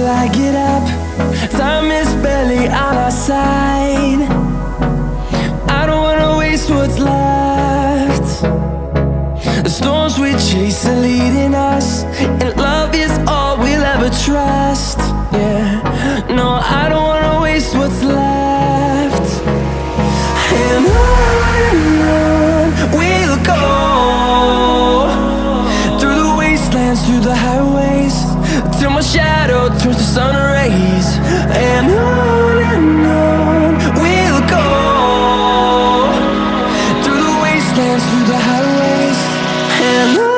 till I get up. Time is barely on our side. I don't wanna waste what's left. The storms we chase are leading us, and love is all we'll ever trust. Yeah, no, I don't wanna waste what's left. And on we'll go, through the wastelands, through the highways, till my shadow turns to sun rays. And on we'll go, through the wastelands, through the highways, and on.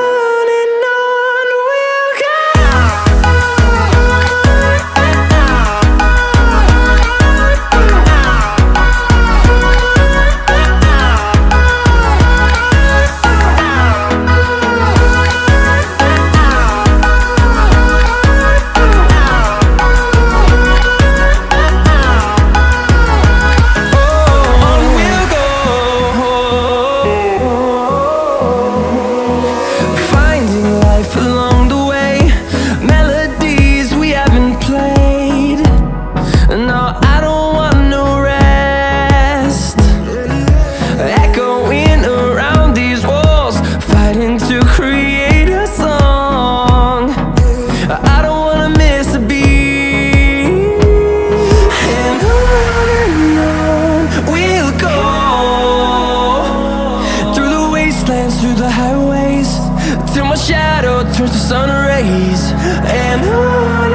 Through the highways, till my shadow turns to sun rays. And on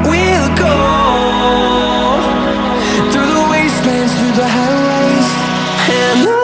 we'll go, through the wastelands, through the highways, and on.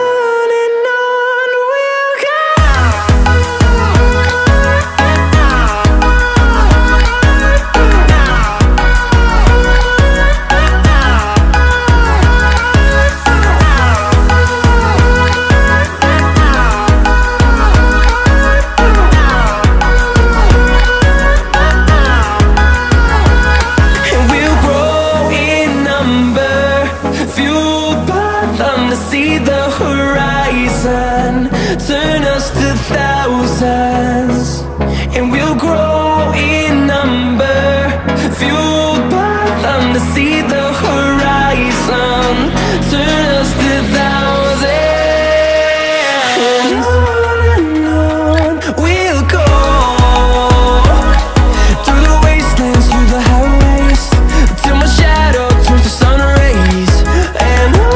See the horizon turn us to thousands, and we'll grow in number, fueled by them. To see the horizon turn us to thousands, and on we'll go, through the wastelands, through the highways, till my shadow turns to sun rays. And on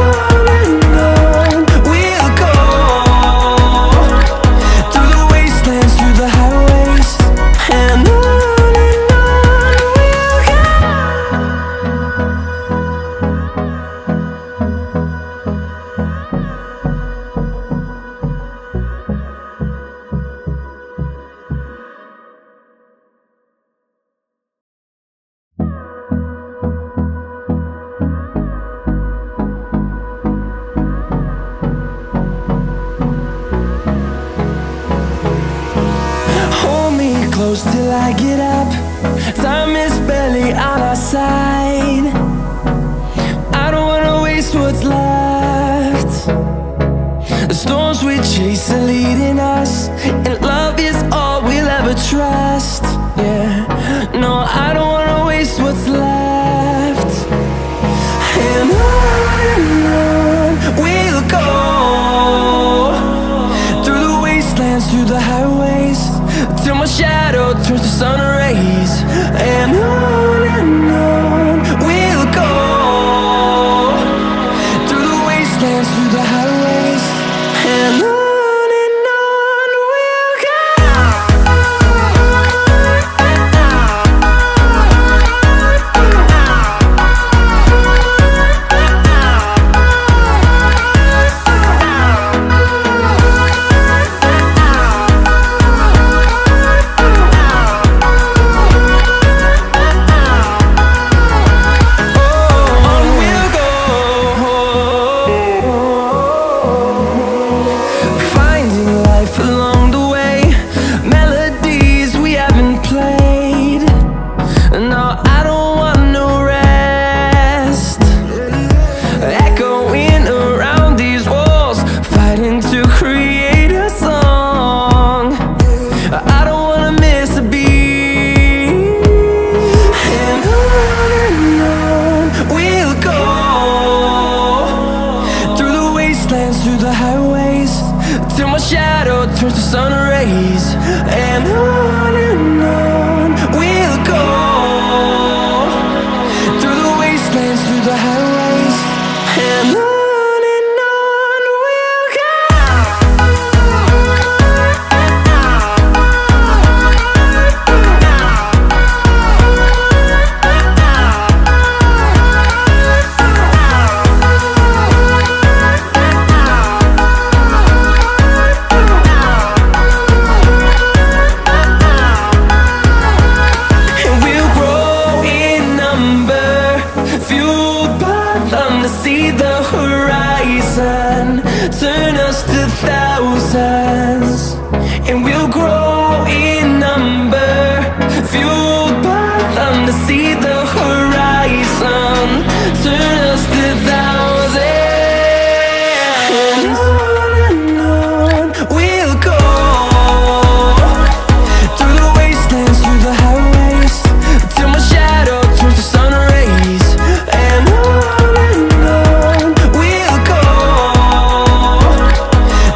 close till I get up. Time is barely on our side. I don't wanna waste what's left. The storms we chase are leading us, and love is all we'll ever trust. Yeah, no, I don't wanna waste what's left. And on we'll go, through the wastelands, through the highways, till my shadow turns to sun rays. And on we'll go, through the wastelands, through the highways, and on. and on we'll go, through the wastelands, through the highways, and on we'll go. Fueled by them to see the horizon, turn us to thousands, and we'll grow in number. Fueled